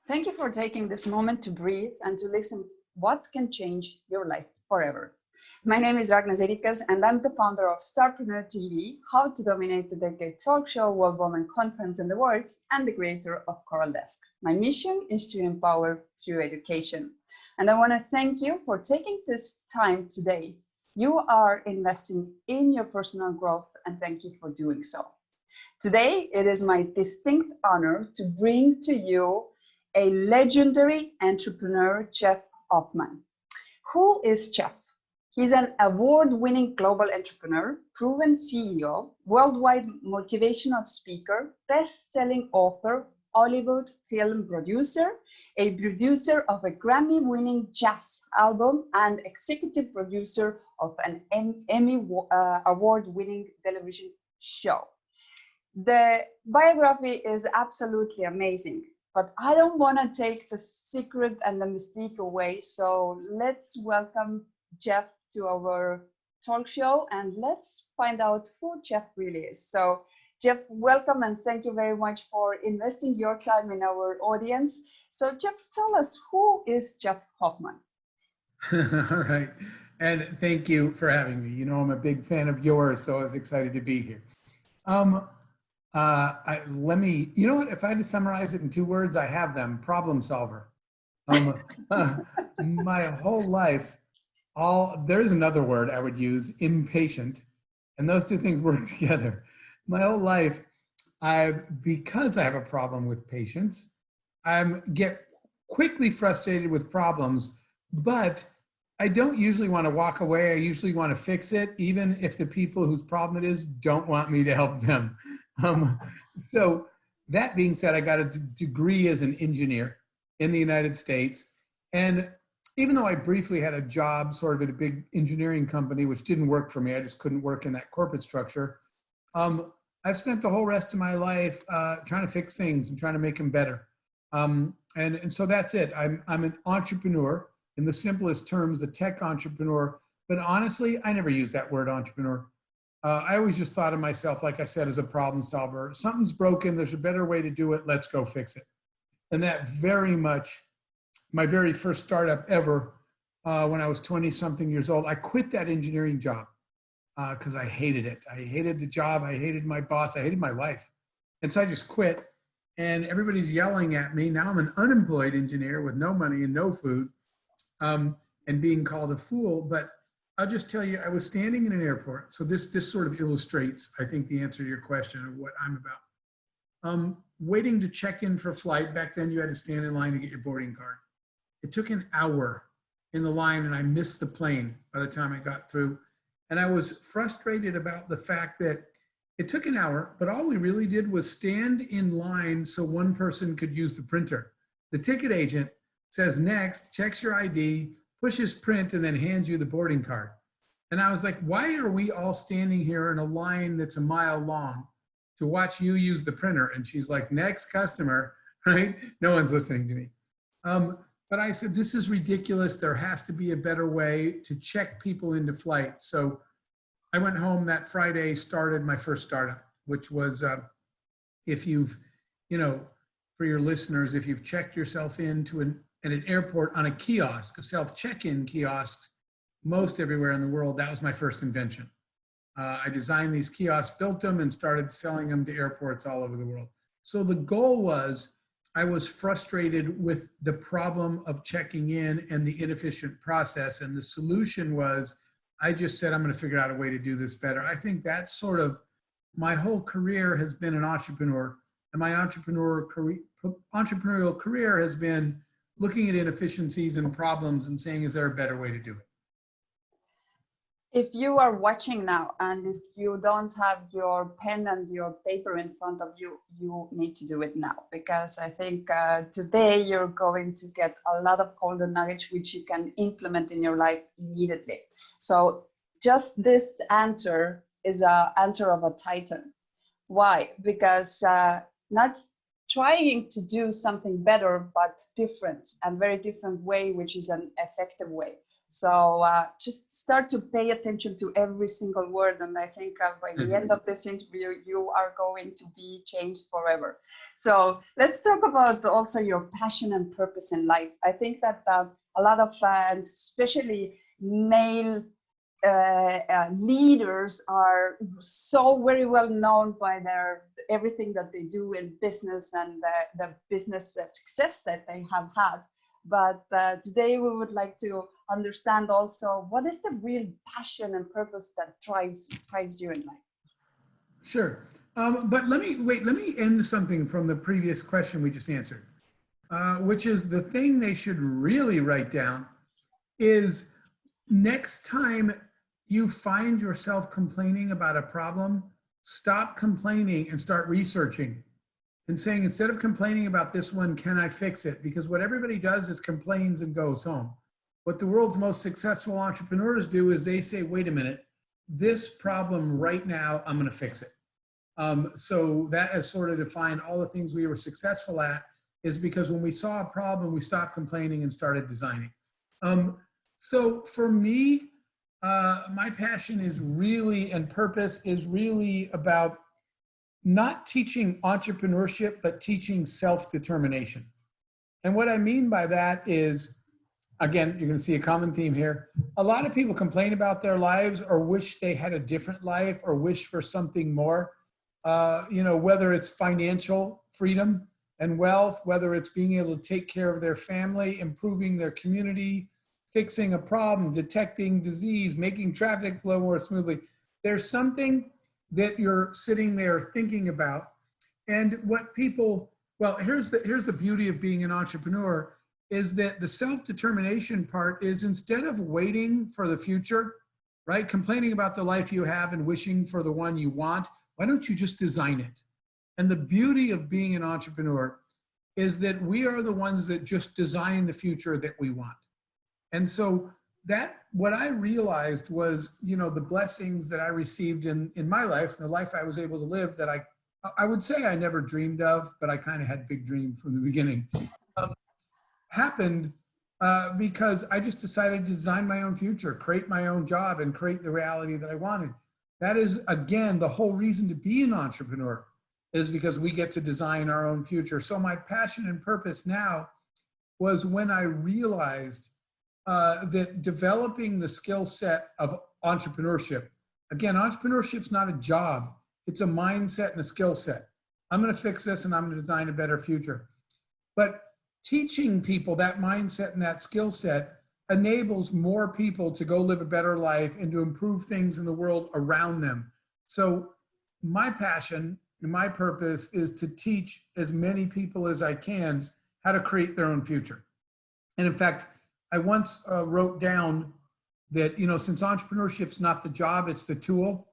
Thank you for taking this moment to breathe and to listen what can change your life forever. My name is Ragnar Zedikas and I'm the founder of Starpreneur TV, How to Dominate the Decade talk show, World Women Conference and Awards, and the creator of Coral Desk. My mission is to empower through education. And I want to thank you for taking this time today. You are investing in your personal growth and thank you for doing so. Today, it is my distinct honor to bring to you a legendary entrepreneur, Jeff Hoffmann. Who is Jeff? He's an award-winning global entrepreneur, proven CEO, worldwide motivational speaker, best-selling author, Hollywood film producer, a producer of a Grammy-winning jazz album, and executive producer of an Emmy award-winning television show. The biography is absolutely amazing, but I don't want to take the secret and the mystique away. So let's welcome Jeff to our talk show and let's find out who Jeff really is. So Jeff, welcome and thank you very much for investing your time in our audience. So Jeff, tell us, who is Jeff Hoffmann? All right. And thank you for having me. You know, I'm a big fan of yours, so I was excited to be here. You know what, if I had to summarize it in 2 words, I have them: problem solver. My whole life, there's another word I would use: impatient. And those 2 things work together. My whole life, because I have a problem with patience, I get quickly frustrated with problems, but I don't usually want to walk away. I usually want to fix it, even if the people whose problem it is don't want me to help them. So that being said, I got a degree as an engineer in the United States. And even though I briefly had a job sort of at a big engineering company, which didn't work for me, I just couldn't work in that corporate structure. I've spent the whole rest of my life trying to fix things and trying to make them better. And so that's it. I'm an entrepreneur in the simplest terms, a tech entrepreneur. But honestly, I never use that word entrepreneur. I always just thought of myself, like I said, as a problem solver. Something's broken, there's a better way to do it, let's go fix it. And that very much, my very first startup ever, when I was 20-something years old, I quit that engineering job because I hated it. I hated the job, I hated my boss, I hated my life. And so I just quit, and everybody's yelling at me. Now I'm an unemployed engineer with no money and no food, and being called a fool. But I'll just tell you, I was standing in an airport. So this sort of illustrates, I think, the answer to your question of what I'm about. Waiting to check in for a flight. Back then you had to stand in line to get your boarding card. It took an hour in the line and I missed the plane by the time I got through. And I was frustrated about the fact that it took an hour, but all we really did was stand in line so one person could use the printer. The ticket agent says next, checks your ID, pushes print, and then hands you the boarding card. And I was like, why are we all standing here in a line that's a mile long to watch you use the printer? And she's like, next customer, right? No one's listening to me. But I said, this is ridiculous. There has to be a better way to check people into flights. So I went home that Friday, started my first startup, which was, if you've, for your listeners, if you've checked yourself into at an airport on a kiosk, a self-check-in kiosk, most everywhere in the world, that was my first invention. I designed these kiosks, built them, and started selling them to airports all over the world. So the goal was, I was frustrated with the problem of checking in and the inefficient process. And the solution was, I just said, I'm going to figure out a way to do this better. I think that's sort of, my whole career has been an entrepreneur. And my entrepreneurial career has been looking at inefficiencies and problems and saying, is there a better way to do it? If you are watching now and if you don't have your pen and your paper in front of you, you need to do it now, because I think today you're going to get a lot of golden nuggets which you can implement in your life immediately. So just this answer is an answer of a titan. Why? Because not trying to do something better, but different and very different way, which is an effective way. So just start to pay attention to every single word. And I think by the end of this interview, you are going to be changed forever. So let's talk about also your passion and purpose in life. I think that a lot of fans, especially male leaders, are so very well known by their everything that they do in business and the business success that they have had. But today we would like to understand also what is the real passion and purpose that drives you in life. Sure. But let me end something from the previous question we just answered, which is the thing they should really write down is next time you find yourself complaining about a problem, stop complaining and start researching and saying, instead of complaining about this one, can I fix it? Because what everybody does is complains and goes home. What the world's most successful entrepreneurs do is they say, wait a minute, this problem right now, I'm going to fix it. So that has sort of defined all the things we were successful at, is because when we saw a problem, we stopped complaining and started designing. So for me, my passion is really, and purpose is really about not teaching entrepreneurship, but teaching self-determination. And what I mean by that is, again, you're going to see a common theme here. A lot of people complain about their lives or wish they had a different life or wish for something more. Whether it's financial freedom and wealth, whether it's being able to take care of their family, improving their community, fixing a problem, detecting disease, making traffic flow more smoothly. There's something that you're sitting there thinking about. And what people, well, here's the beauty of being an entrepreneur, is that the self-determination part is, instead of waiting for the future, right, complaining about the life you have and wishing for the one you want, why don't you just design it? And the beauty of being an entrepreneur is that we are the ones that just design the future that we want. And so that, what I realized was, the blessings that I received in my life, the life I was able to live, that I would say I never dreamed of, but I kind of had big dreams from the beginning, happened because I just decided to design my own future, create my own job, and create the reality that I wanted. That is, again, the whole reason to be an entrepreneur, is because we get to design our own future. So my passion and purpose now was when I realized that developing the skill set of entrepreneurship, again, entrepreneurship's not a job, it's a mindset and a skill set. I'm going to fix this and I'm going to design a better future. But teaching people that mindset and that skill set enables more people to go live a better life and to improve things in the world around them. So my passion and my purpose is to teach as many people as I can how to create their own future. And in fact, I once wrote down that, since entrepreneurship's not the job, it's the tool.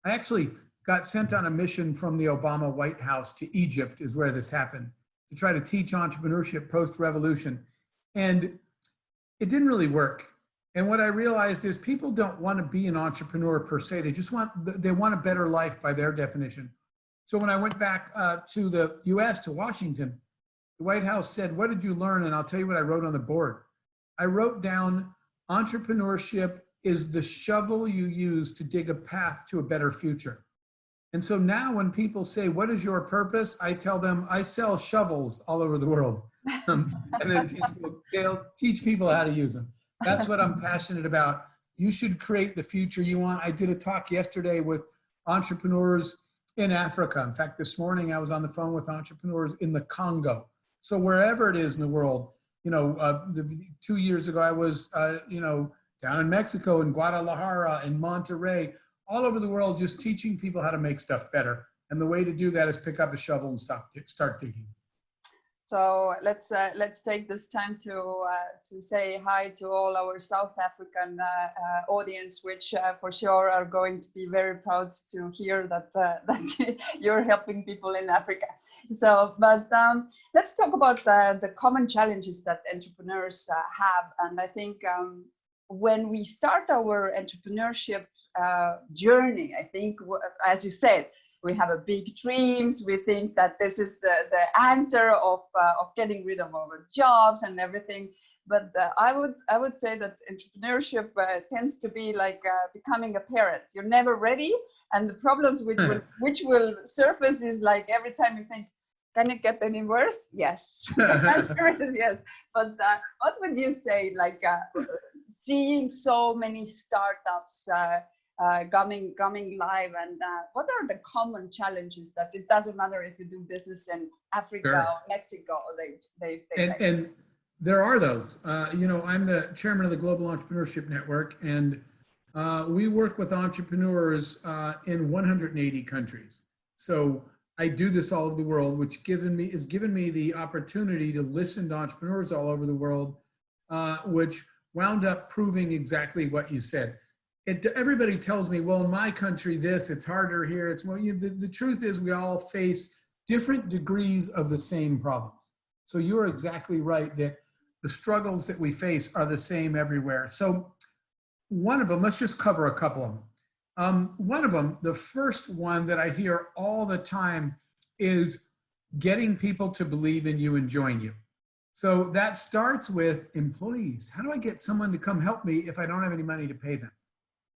I actually got sent on a mission from the Obama White House to Egypt, is where this happened, to try to teach entrepreneurship post-revolution. And it didn't really work. And what I realized is people don't want to be an entrepreneur per se. They want a better life by their definition. So when I went back to the US, to Washington, the White House said, what did you learn? And I'll tell you what I wrote on the board. I wrote down, entrepreneurship is the shovel you use to dig a path to a better future. And so now when people say, what is your purpose? I tell them, I sell shovels all over the world. And then teach people how to use them. That's what I'm passionate about. You should create the future you want. I did a talk yesterday with entrepreneurs in Africa. In fact, this morning I was on the phone with entrepreneurs in the Congo. So wherever it is in the world, 2 years ago, I was, down in Mexico, in Guadalajara, in Monterrey, all over the world, just teaching people how to make stuff better. And the way to do that is pick up a shovel and start digging. So let's take this time to say hi to all our South African audience, which for sure are going to be very proud to hear that that you're helping people in Africa. So, but let's talk about the common challenges that entrepreneurs have, and I think when we start our entrepreneurship journey, I think, as you said, we have a big dreams. We think that this is the answer of getting rid of our jobs and everything. But I would say that entrepreneurship tends to be like becoming a parent. You're never ready, and the problems which will surface is like every time you think, can it get any worse? Yes, the answer is yes. But what would you say, like seeing so many startups coming live, and what are the common challenges that it doesn't matter if you do business in Africa Sure. or Mexico, they And there are those. You know, I'm the chairman of the Global Entrepreneurship Network, and we work with entrepreneurs in 180 countries. So I do this all over the world, which has given me the opportunity to listen to entrepreneurs all over the world, which wound up proving exactly what you said. Everybody tells me, well, in my country, it's harder here. It's more. The truth is, we all face different degrees of the same problems. So you're exactly right that the struggles that we face are the same everywhere. So one of them, let's just cover a couple of them. One of them, the first one that I hear all the time is getting people to believe in you and join you. So that starts with employees. How do I get someone to come help me if I don't have any money to pay them?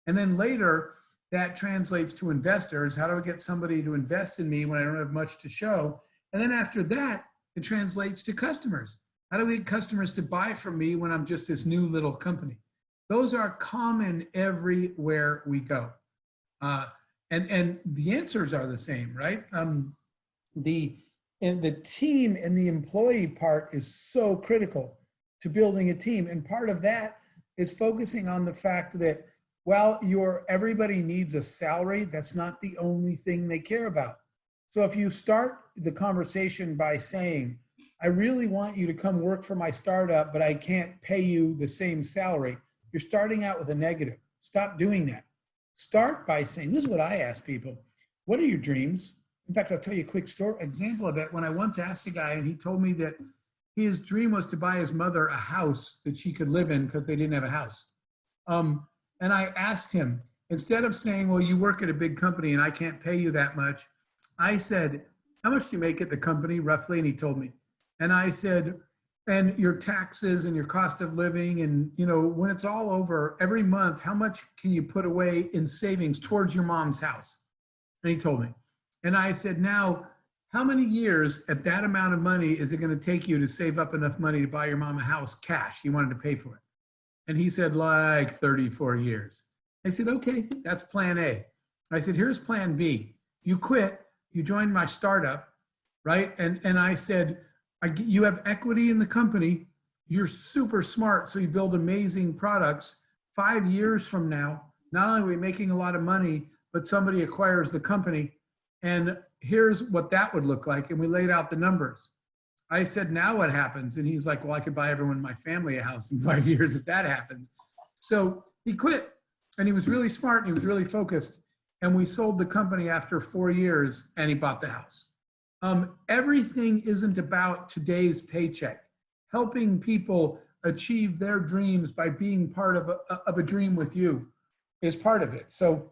And then later, that translates to investors. How do I get somebody to invest in me when I don't have much to show? And then after that, it translates to customers. How do we get customers to buy from me when I'm just this new little company? Those are common everywhere we go. And the answers are the same, right? The team and the employee part is so critical to building a team. And part of that is focusing on the fact that, well, everybody needs a salary. That's not the only thing they care about. So if you start the conversation by saying, I really want you to come work for my startup, but I can't pay you the same salary, you're starting out with a negative. Stop doing that. Start by saying, this is what I ask people. What are your dreams? In fact, I'll tell you a quick example of it. When I once asked a guy and he told me that his dream was to buy his mother a house that she could live in because they didn't have a house. And I asked him, instead of saying, well, you work at a big company and I can't pay you that much, I said, how much do you make at the company roughly? And he told me. And I said, and your taxes and your cost of living, and when it's all over, every month, how much can you put away in savings towards your mom's house? And he told me. And I said, now, how many years at that amount of money is it going to take you to save up enough money to buy your mom a house cash? He wanted to pay for it. And he said, like 34 years. I said, okay, that's plan A. I said, here's plan B. You quit, you joined my startup, right? And I said, you have equity in the company, you're super smart, so you build amazing products. 5 years from now, not only are we making a lot of money, but somebody acquires the company. And here's what that would look like. And we laid out the numbers. I said, now what happens? And he's like, well, I could buy everyone in my family a house in 5 years if that happens. So he quit, and he was really smart and he was really focused. And we sold the company after 4 years, and he bought the house. Everything isn't about today's paycheck. Helping people achieve their dreams by being part of a dream with you is part of it. So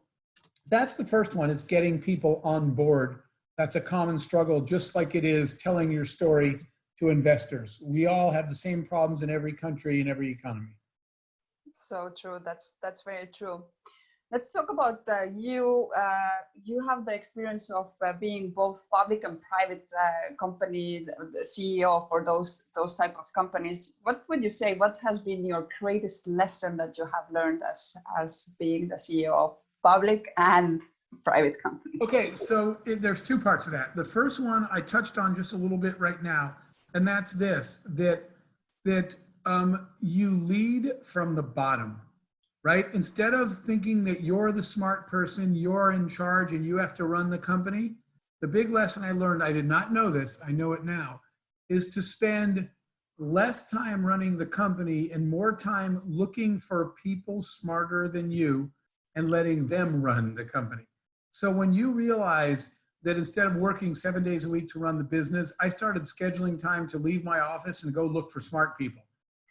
that's the first one, is getting people on board. That's a common struggle, just like it is telling your story to investors. We all have the same problems in every country and every economy. So true. That's very true. Let's talk about you. You have the experience of being both public and private company, the CEO for those type of companies. What would you say? What has been your greatest lesson that you have learned as being the CEO of public and private companies? Okay, so there's two parts of that. The first one I touched on just a little bit right now, and that's this: that you lead from the bottom. Right? Instead of thinking that you're the smart person, you're in charge and you have to run the company, the big lesson I learned, I did not know this, I know it now, is to spend less time running the company and more time looking for people smarter than you and letting them run the company. So when you realize that instead of working 7 days a week to run the business, I started scheduling time to leave my office and go look for smart people.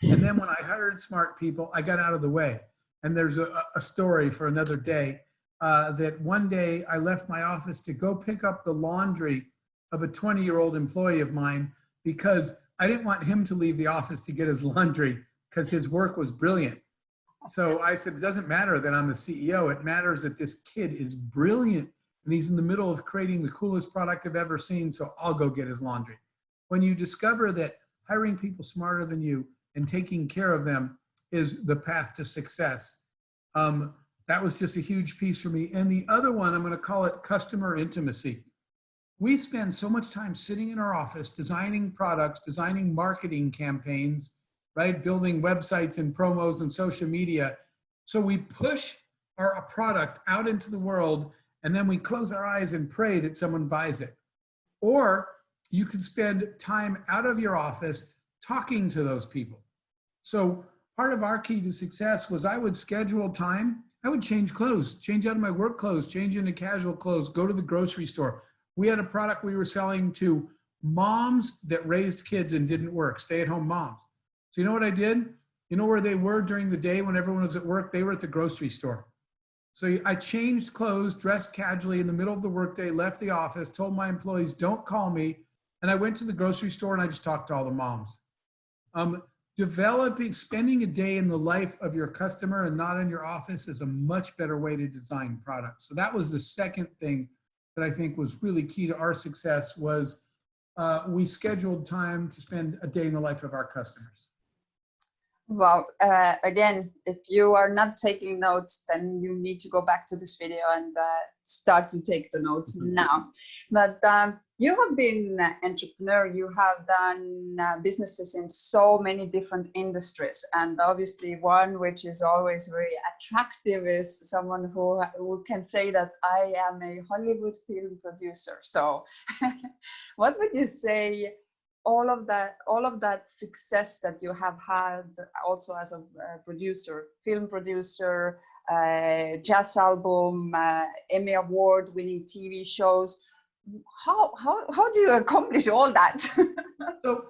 And then when I hired smart people, I got out of the way. And there's a story for another day that one day I left my office to go pick up the laundry of a 20-year-old employee of mine because I didn't want him to leave the office to get his laundry because his work was brilliant. So I said, it doesn't matter that I'm a CEO. It matters that this kid is brilliant and he's in the middle of creating the coolest product I've ever seen. So I'll go get his laundry. When you discover that hiring people smarter than you and taking care of them is the path to success, that was just a huge piece for me. And the other one, I'm going to call it customer intimacy. We spend so much time sitting in our office, designing products, designing marketing campaigns, right? Building websites and promos and social media. So we push our product out into the world and then we close our eyes and pray that someone buys it. Or you could spend time out of your office talking to those people. So part of our key to success was I would schedule time. I would change clothes, change out of my work clothes, change into casual clothes, go to the grocery store. We had a product we were selling to moms that raised kids and didn't work, stay-at-home moms. So you know what I did? You know where they were during the day when everyone was at work? They were at the grocery store. So I changed clothes, dressed casually in the middle of the workday, left the office, told my employees, don't call me. And I went to the grocery store and I just talked to all the moms. Spending a day in the life of your customer and not in your office is a much better way to design products. So that was the second thing that I think was really key to our success was we scheduled time to spend a day in the life of our customers. Wow. Again, if you are not taking notes, then you need to go back to this video and start to take the notes now. But you have been an entrepreneur. You have done businesses in so many different industries. And obviously one which is always very attractive is someone who can say that I am a Hollywood film producer. So what would you say all of that success that you have had also as a producer, film producer, jazz album, Emmy award winning TV shows, how do you accomplish all that? So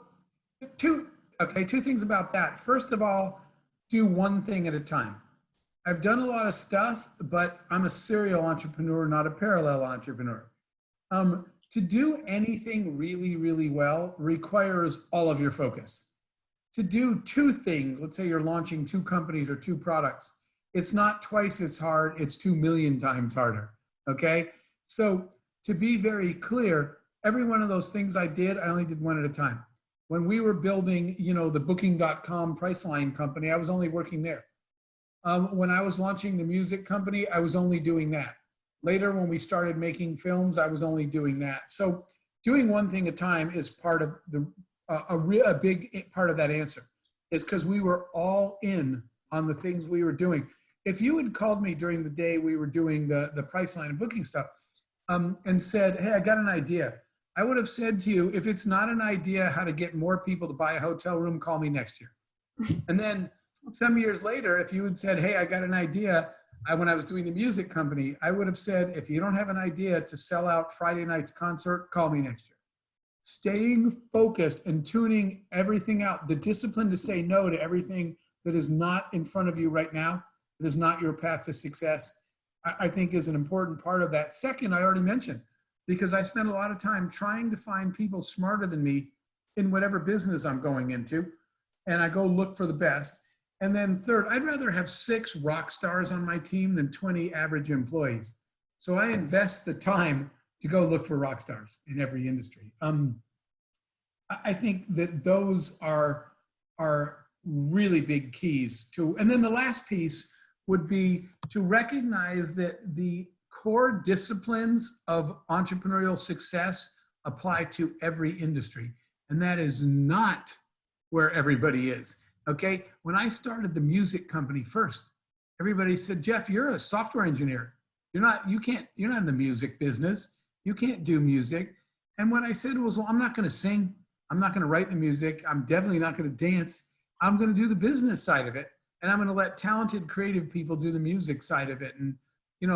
two things about that. First of all, do one thing at a time. I've done a lot of stuff, but I'm a serial entrepreneur, not a parallel entrepreneur. To do anything really, really well requires all of your focus. To do two things, let's say you're launching two companies or two products, it's not twice as hard, it's 2 million times harder, okay? So to be very clear, every one of those things I did, I only did one at a time. When we were building, the Booking.com Priceline company, I was only working there. When I was launching the music company, I was only doing that. Later, when we started making films, I was only doing that. So doing one thing at a time is part of a big part of that answer, is because we were all in on the things we were doing. If you had called me during the day we were doing the Priceline and booking stuff and said, hey, I got an idea, I would have said to you, if it's not an idea how to get more people to buy a hotel room, call me next year. And then some years later, if you had said, hey, I got an idea, when I was doing the music company, I would have said, if you don't have an idea to sell out Friday night's concert, call me next year. Staying focused and tuning everything out, the discipline to say no to everything that is not in front of you right now, that is not your path to success, I think is an important part of that. Second, I already mentioned, because I spend a lot of time trying to find people smarter than me in whatever business I'm going into, and I go look for the best. And then third, I'd rather have 6 rock stars on my team than 20 average employees. So I invest the time to go look for rock stars in every industry. I think that those are really big keys to, and then the last piece would be to recognize that the core disciplines of entrepreneurial success apply to every industry. And that is not where everybody is. Okay, when I started the music company first, everybody said, Jeff, you're a software engineer. You're not in the music business. You can't do music. And what I said was, well, I'm not going to sing. I'm not going to write the music. I'm definitely not going to dance. I'm going to do the business side of it. And I'm going to let talented, creative people do the music side of it. And,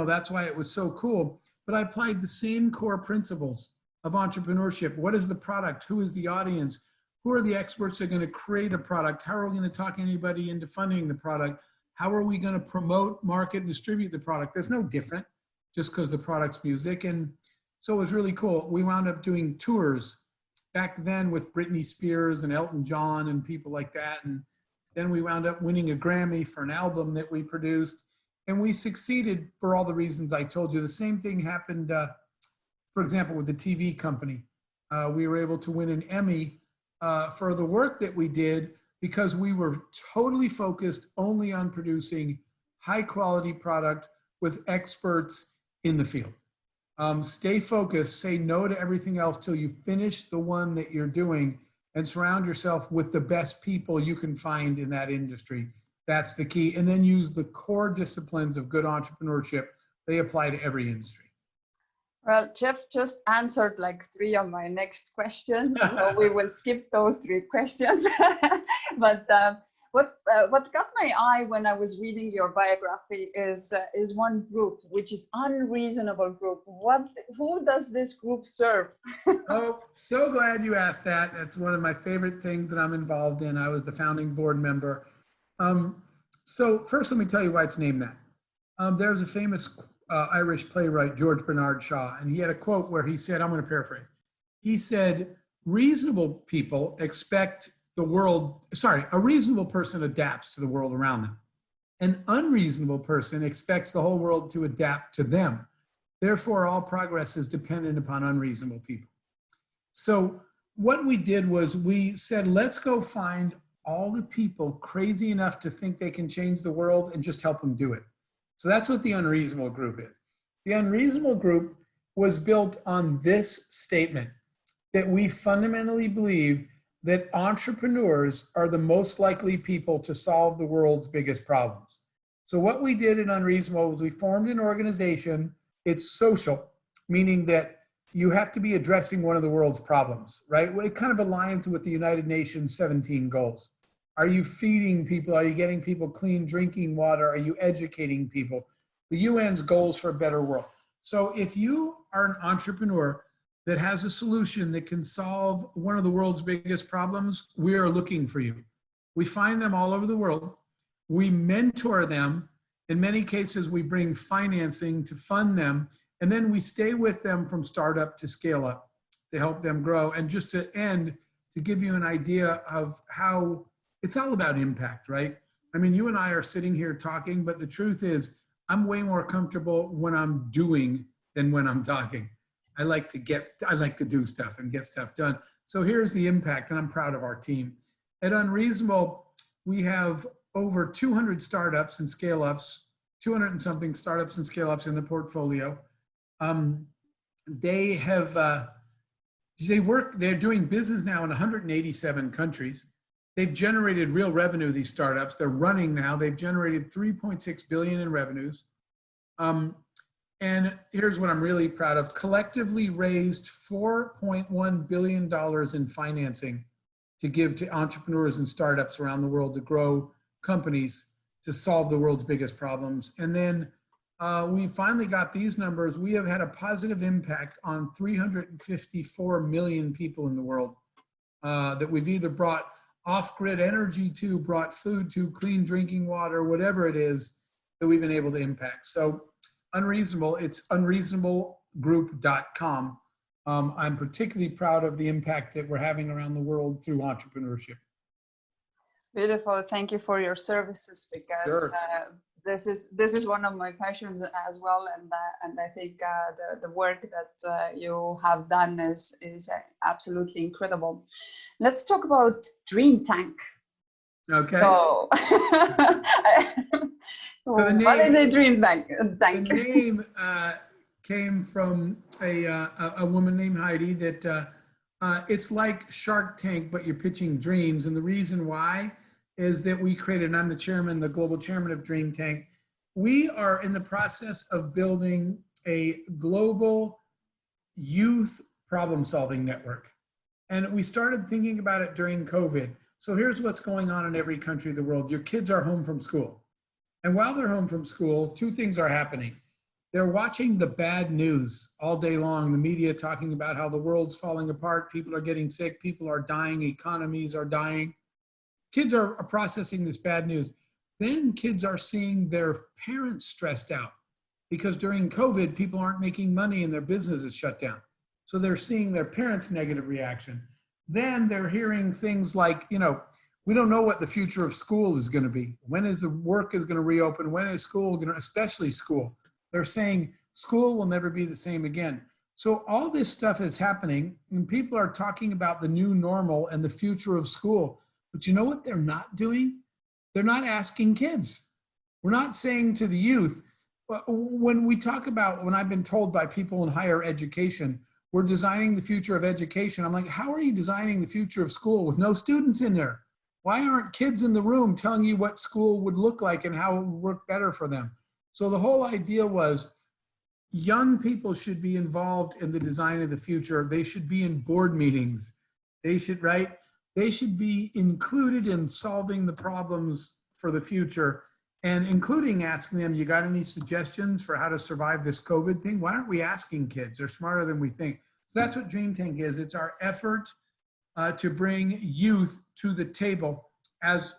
that's why it was so cool. But I applied the same core principles of entrepreneurship. What is the product? Who is the audience? Who are the experts that are going to create a product? How are we going to talk anybody into funding the product? How are we going to promote, market, and distribute the product? There's no different just because the product's music. And so it was really cool. We wound up doing tours back then with Britney Spears and Elton John and people like that. And Then we wound up winning a Grammy for an album that we produced. And we succeeded for all the reasons I told you. The same thing happened, for example, with the TV company. We were able to win an Emmy for the work that we did because we were totally focused only on producing high quality product with experts in the field. Stay focused, say no to everything else till you finish the one that you're doing, and surround yourself with the best people you can find in that industry. That's the key. And then use the core disciplines of good entrepreneurship. They apply to every industry. Well, Jeff just answered like 3 of my next questions, so we will skip those 3 questions. But what got my eye when I was reading your biography is one group, which is Unreasonable Group. Who does this group serve? Oh, so glad you asked that. That's one of my favorite things that I'm involved in. I was the founding board member. So first, let me tell you why it's named that. There's a famous Irish playwright, George Bernard Shaw, and he had a quote where he said, I'm going to paraphrase. He said, reasonable people expect the world, a reasonable person adapts to the world around them. An unreasonable person expects the whole world to adapt to them. Therefore, all progress is dependent upon unreasonable people. So what we did was we said, let's go find all the people crazy enough to think they can change the world and just help them do it. So that's what the Unreasonable Group is. The Unreasonable Group was built on this statement, that we fundamentally believe that entrepreneurs are the most likely people to solve the world's biggest problems. So what we did in Unreasonable was we formed an organization. It's social, meaning that you have to be addressing one of the world's problems, right? Well, it kind of aligns with the United Nations 17 goals. Are you feeding people? Are you getting people clean drinking water? Are you educating people? The UN's goals for a better world. So if you are an entrepreneur that has a solution that can solve one of the world's biggest problems, we are looking for you. We find them all over the world. We mentor them. In many cases, we bring financing to fund them. And then we stay with them from startup to scale up to help them grow. And just to end, to give you an idea of how it's all about impact, right? I mean, you and I are sitting here talking, but the truth is I'm way more comfortable when I'm doing than when I'm talking. I like to do stuff and get stuff done. So here's the impact, and I'm proud of our team. At Unreasonable, we have over 200 startups and scale-ups, 200 and something startups and scale-ups in the portfolio. They're doing business now in 187 countries. They've generated real revenue, these startups. They're running now. They've generated 3.6 billion in revenues. And here's what I'm really proud of. Collectively raised $4.1 billion in financing to give to entrepreneurs and startups around the world to grow companies to solve the world's biggest problems. And then we finally got these numbers. We have had a positive impact on 354 million people in the world that we've either brought off-grid energy to, brought food to, clean drinking water, whatever it is that we've been able to impact. So Unreasonable, it's unreasonablegroup.com. I'm particularly proud of the impact that we're having around the world through entrepreneurship. Beautiful. Thank you for your services, because Sure. This is one of my passions as well, and I think the work that you have done is absolutely incredible. Let's talk about Dream Tank. Okay. So, what is a Dream Tank? The name came from a woman named Heidi that it's like Shark Tank, but you're pitching dreams. And the reason why is that we created, and I'm the chairman, the global chairman of Dream Tank. We are in the process of building a global youth problem-solving network. And we started thinking about it during COVID. So here's what's going on in every country of the world. Your kids are home from school. And while they're home from school, 2 things are happening. They're watching the bad news all day long, the media talking about how the world's falling apart, people are getting sick, people are dying, economies are dying. Kids are processing this bad news. Then kids are seeing their parents stressed out because during COVID, people aren't making money and their business is shut down. So they're seeing their parents' negative reaction. Then they're hearing things like, We don't know what the future of school is going to be. When is the work is going to reopen? When is school going to, especially school? They're saying school will never be the same again. So all this stuff is happening, and people are talking about the new normal and the future of school. But you know what they're not doing? They're not asking kids. We're not saying to the youth, when we talk about, when I've been told by people in higher education, we're designing the future of education. I'm like, how are you designing the future of school with no students in there? Why aren't kids in the room telling you what school would look like and how it would work better for them? So the whole idea was young people should be involved in the design of the future. They should be in board meetings. They should, right? They should be included in solving the problems for the future, and including asking them, you got any suggestions for how to survive this COVID thing? Why aren't we asking kids? They're smarter than we think. So that's what Dream Tank is. It's our effort to bring youth to the table as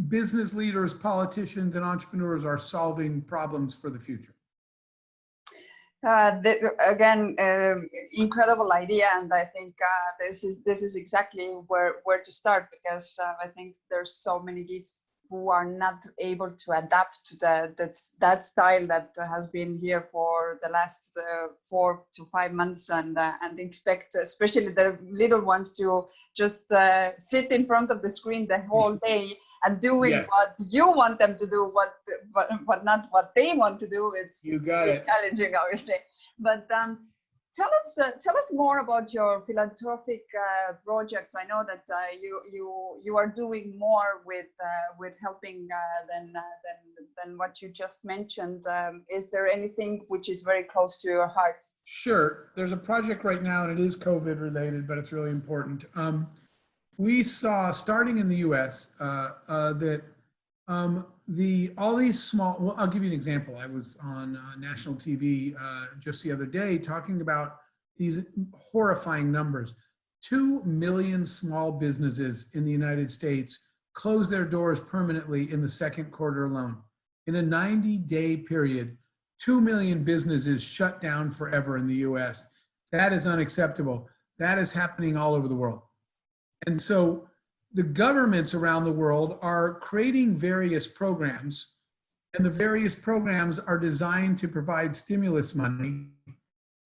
business leaders, politicians, and entrepreneurs are solving problems for the future. Again, incredible idea, and I think this is exactly where to start, because I think there's so many kids who are not able to adapt to that style that has been here for the last 4 to 5 months, and expect especially the little ones to just sit in front of the screen the whole day and doing Yes. what you want them to do, but not what they want to do. It's challenging, obviously. But tell us more about your philanthropic projects. I know that you are doing more with helping than what you just mentioned. Is there anything which is very close to your heart? Sure. There's a project right now, and it is COVID related, but it's really important. We saw, starting in the U.S., that all these small, well, I'll give you an example. I was on national TV just the other day talking about these horrifying numbers. 2 million small businesses in the United States closed their doors permanently in the second quarter alone. In a 90-day period, 2 million businesses shut down forever in the U.S. That is unacceptable. That is happening all over the world. And so the governments around the world are creating various programs, and the various programs are designed to provide stimulus money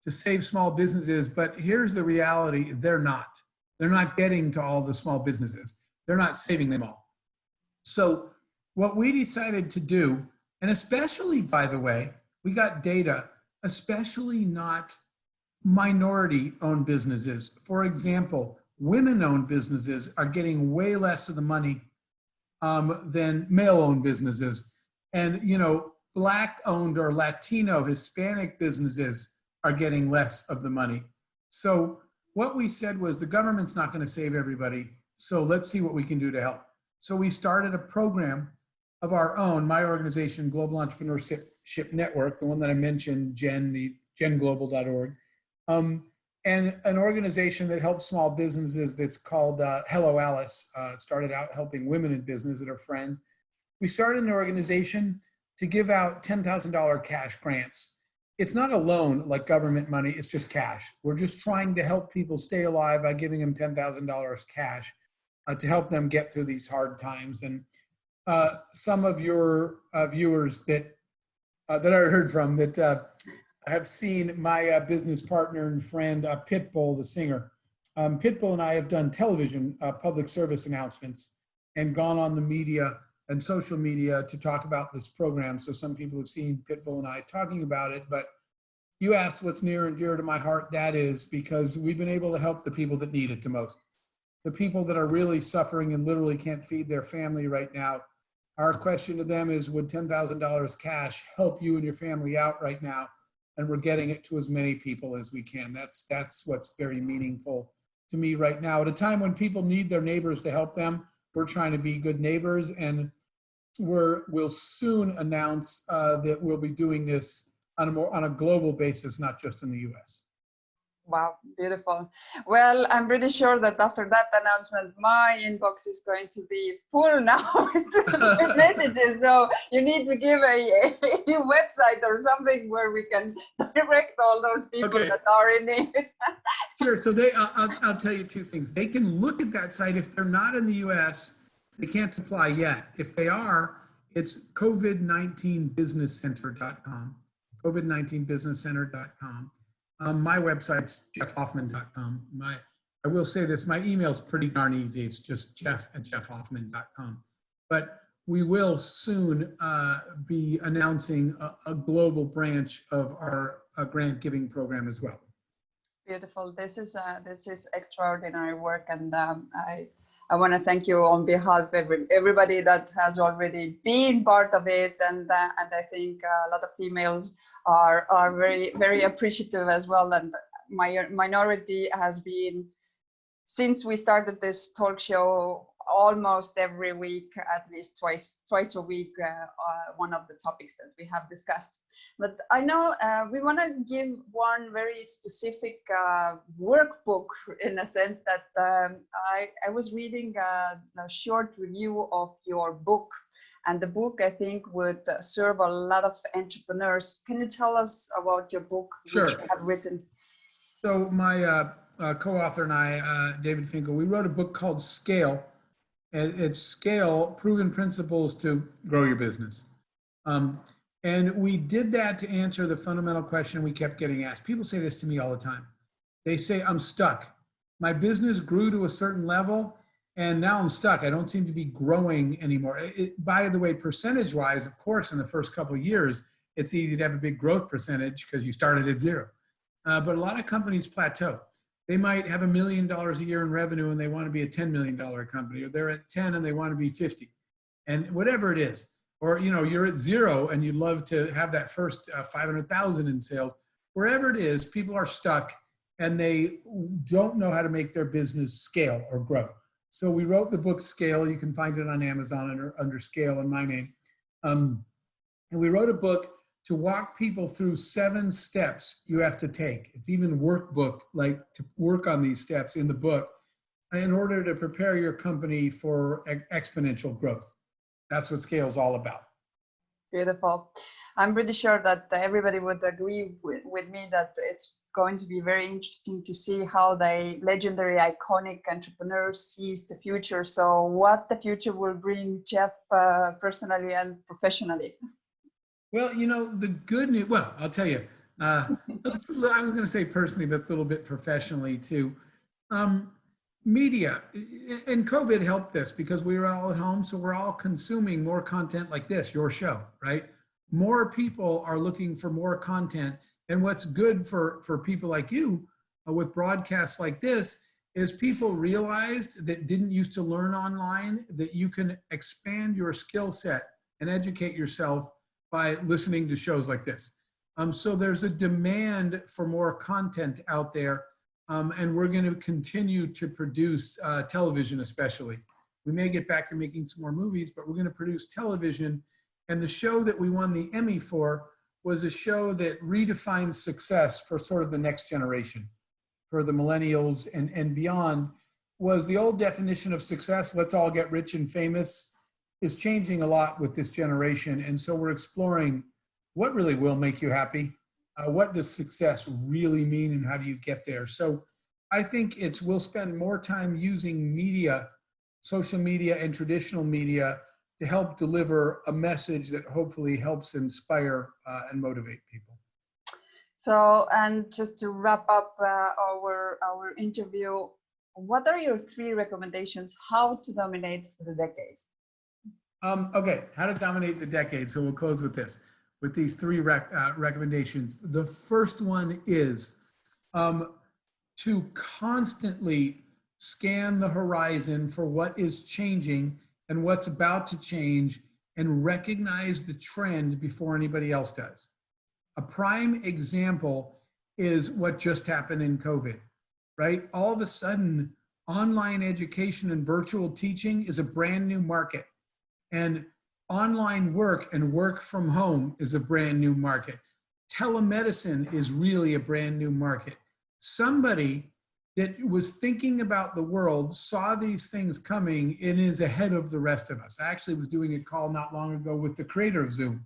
to save small businesses. But here's the reality: they're not. They're not getting to all the small businesses. They're not saving them all. So what we decided to do, and especially, by the way, we got data, especially not minority-owned businesses. For example, women-owned businesses are getting way less of the money than male-owned businesses. And, you know, Black-owned or Latino, Hispanic businesses are getting less of the money. So what we said was, the government's not going to save everybody, so let's see what we can do to help. So we started a program of our own, my organization, Global Entrepreneurship Network, the one that I mentioned, genglobal.org, and an organization that helps small businesses that's called Hello Alice. Started out helping women in business that are friends. We started an organization to give out $10,000 cash grants. It's not a loan like government money, it's just cash. We're just trying to help people stay alive by giving them $10,000 cash to help them get through these hard times. And some of your viewers that I heard from that have seen my business partner and friend, Pitbull, the singer. Pitbull and I have done television public service announcements and gone on the media and social media to talk about this program. So some people have seen Pitbull and I talking about it, but you asked what's near and dear to my heart. That is because we've been able to help the people that need it the most. The people that are really suffering and literally can't feed their family right now. Our question to them is, would $10,000 cash help you and your family out right now? And we're getting it to as many people as we can. That's what's very meaningful to me right now. At a time when people need their neighbors to help them, we're trying to be good neighbors, and we'll soon announce that we'll be doing this on a global basis, not just in the U.S. Wow, beautiful. Well, I'm pretty sure that after that announcement, my inbox is going to be full now with messages. So you need to give a website or something where we can direct all those people Okay. that are in it. Sure. So I'll tell you two things. They can look at that site. If they're not in the US, they can't apply yet. If they are, it's covid19businesscenter.com, covid19businesscenter.com. My website's jeffhoffman.com. I will say this, my email's pretty darn easy. It's just jeff@jeffhoffman.com. But we will soon be announcing a global branch of our grant giving program as well. Beautiful. This is extraordinary work, and I want to thank you on behalf of everybody that has already been part of it, and I think a lot of females are very appreciative as well. And my minority has been, since we started this talk show, almost every week, at least twice a week, one of the topics that we have discussed. But I know we want to give one very specific workbook, in a sense that I was reading a short review of your book, and the book, I think, would serve a lot of entrepreneurs. Can you tell us about your book, Sure. which you have written? So my co-author and I, David Finkel, we wrote a book called Scale, and it's Scale, Proven Principles to Grow Your Business. And we did that to answer the fundamental question we kept getting asked. People say this to me all the time. They say, I'm stuck. My business grew to a certain level, and now I'm stuck. I don't seem to be growing anymore. By the way, percentage-wise, of course, in the first couple of years, it's easy to have a big growth percentage because you started at zero. But a lot of companies plateau. They might have $1 million a year in revenue and they want to be a $10 million company, or they're at 10 and they want to be 50, and whatever it is. Or, you know, you're at zero and you'd love to have that first 500,000 in sales. Wherever it is, people are stuck and they don't know how to make their business scale or grow. So we wrote the book Scale. You can find it on Amazon under Scale in my name. And we wrote a book to walk people through 7 steps you have to take. It's even workbook, like to work on these steps in the book in order to prepare your company for exponential growth. That's what Scale is all about. Beautiful. I'm pretty sure that everybody would agree with me that it's going to be very interesting to see how the legendary, iconic entrepreneur sees the future. So what the future will bring, Jeff, personally and professionally. Well, you know, the good news, well, I'll tell you, I was going to say personally, but it's a little bit professionally too. Media and COVID helped this because we were all at home. So we're all consuming more content like this, your show, right? More people are looking for more content. And what's good for people like you with broadcasts like this is people realized that didn't used to learn online, that you can expand your skill set and educate yourself by listening to shows like this. So there's a demand for more content out there. And we're going to continue to produce television, especially. We may get back to making some more movies, but we're going to produce television. And the show that we won the Emmy for was a show that redefined success for sort of the next generation, for the millennials and beyond. Was the old definition of success, let's all get rich and famous, is changing a lot with this generation. And so we're exploring what really will make you happy. What does success really mean and how do you get there? So I think we'll spend more time using media, social media and traditional media to help deliver a message that hopefully helps inspire and motivate people. So, and just to wrap up our interview, what are your 3 recommendations how to dominate the decade? Okay, how to dominate the decade. So we'll close with this. With these 3 recommendations. The first one is to constantly scan the horizon for what is changing and what's about to change and recognize the trend before anybody else does. A prime example is what just happened in COVID, right? All of a sudden, online education and virtual teaching is a brand new market. And online work and work from home is a brand new market. Telemedicine is really a brand new market. somebody that was thinking about the world saw these things coming and is ahead of the rest of us. I actually was doing a call not long ago with the creator of Zoom,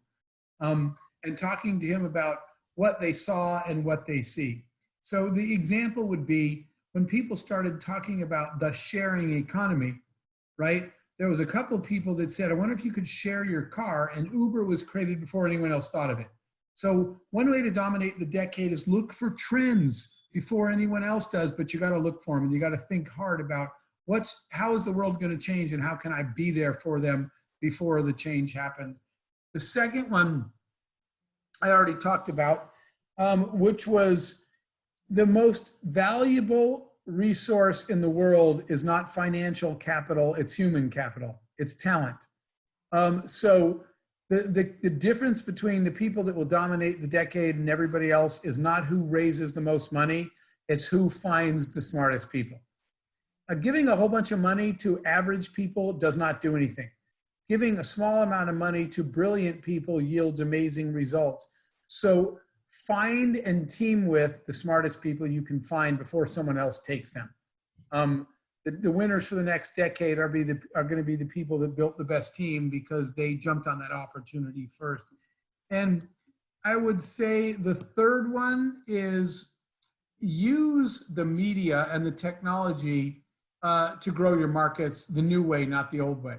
and talking to him about what they saw and what they see. So the example would be when people started talking about the sharing economy, right? There was a couple of people that said, I wonder if you could share your car, and Uber was created before anyone else thought of it. So one way to dominate the decade is look for trends before anyone else does, but you got to look for them, and you got to think hard about how is the world going to change, and how can I be there for them before the change happens. The second one I already talked about, which was the most valuable resource in the world is not financial capital, it's human capital, it's talent. So the difference between the people that will dominate the decade and everybody else is not who raises the most money, it's who finds the smartest people. Giving a whole bunch of money to average people does not do anything. Giving a small amount of money to brilliant people yields amazing results. So find and team with the smartest people you can find before someone else takes them. The winners for the next decade are going to be the people that built the best team because they jumped on that opportunity first. And I would say the third one is use the media and the technology to grow your markets the new way, not the old way.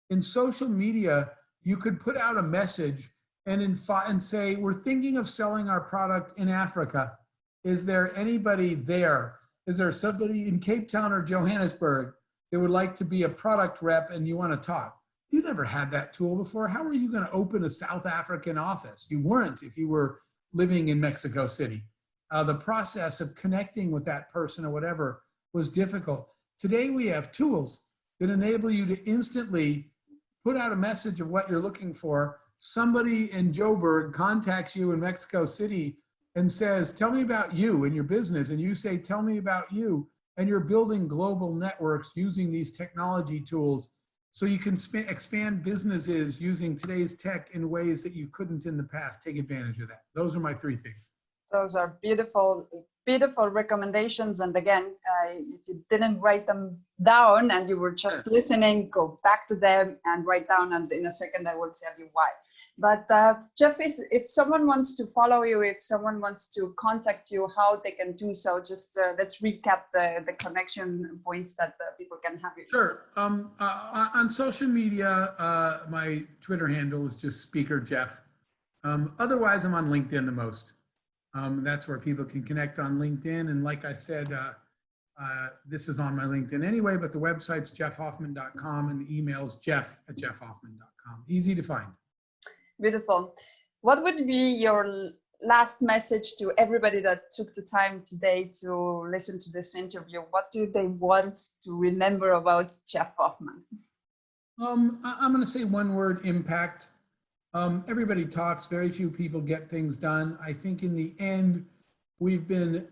In social media, you could put out a message and say, we're thinking of selling our product in Africa. Is there anybody there? Is there somebody in Cape Town or Johannesburg that would like to be a product rep and you want to talk? You never had that tool before. How are you going to open a South African office? You weren't if you were living in Mexico City. The process of connecting with that person or whatever was difficult. Today we have tools that enable you to instantly put out a message of what you're looking for. Somebody in Joburg contacts you in Mexico City and says, tell me about you and your business. And you say, tell me about you. And you're building global networks using these technology tools so you can expand businesses using today's tech in ways that you couldn't in the past. Take advantage of that. Those are my three things. Those are beautiful, beautiful recommendations. And again, if you didn't write them down and you were just listening, go back to them and write down. And in a second, I will tell you why. But Jeff, if someone wants to follow you, if someone wants to contact you, how they can do so? Just let's recap the connection points that people can have. Sure. On social media, my Twitter handle is just Speaker Jeff. Otherwise, I'm on LinkedIn the most. That's where people can connect on LinkedIn. And like I said, this is on my LinkedIn anyway, but the website's jeffhoffman.com and the email's jeff@jeffhoffman.com. Easy to find. Beautiful. What would be your last message to everybody that took the time today to listen to this interview? What do they want to remember about Jeff Hoffmann? I'm going to say one word: impact. Everybody talks, very few people get things done. I think in the end, we've been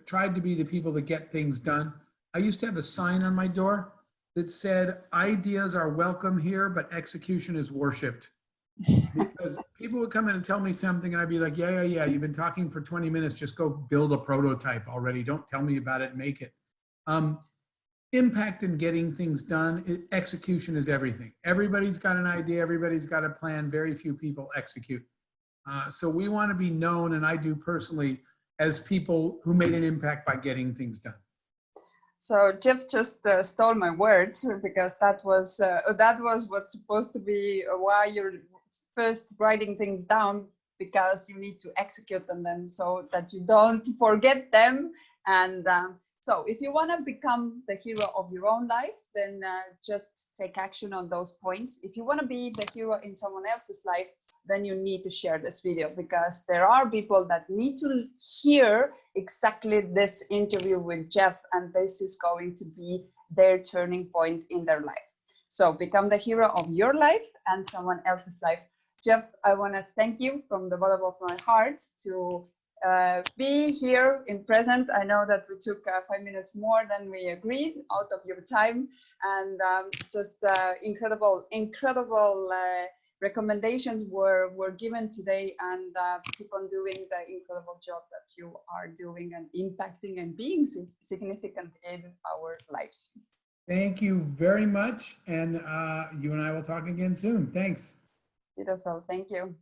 tried to be the people that get things done. I used to have a sign on my door that said, ideas are welcome here, but execution is worshipped. Because people would come in and tell me something and I'd be like, yeah, you've been talking for 20 minutes, just go build a prototype already. Don't tell me about it, make it. Impact in getting things done, execution is everything. Everybody's got an idea, everybody's got a plan, very few people execute. So we want to be known, and I do personally, as people who made an impact by getting things done. So Jeff just stole my words, because that was what's supposed to be why you're first writing things down, because you need to execute on them so that you don't forget them. And so if you want to become the hero of your own life, then just take action on those points. If you want to be the hero in someone else's life, then you need to share this video, because there are people that need to hear exactly this interview with Jeff, and this is going to be their turning point in their life. So become the hero of your life and someone else's life. Jeff, I want to thank you from the bottom of my heart to be here in present. I know that we took 5 minutes more than we agreed out of your time, and just incredible recommendations were given today, and keep on doing the incredible job that you are doing and impacting and being significant in our lives. Thank you very much. And you and I will talk again soon. Thanks. Beautiful. Thank you.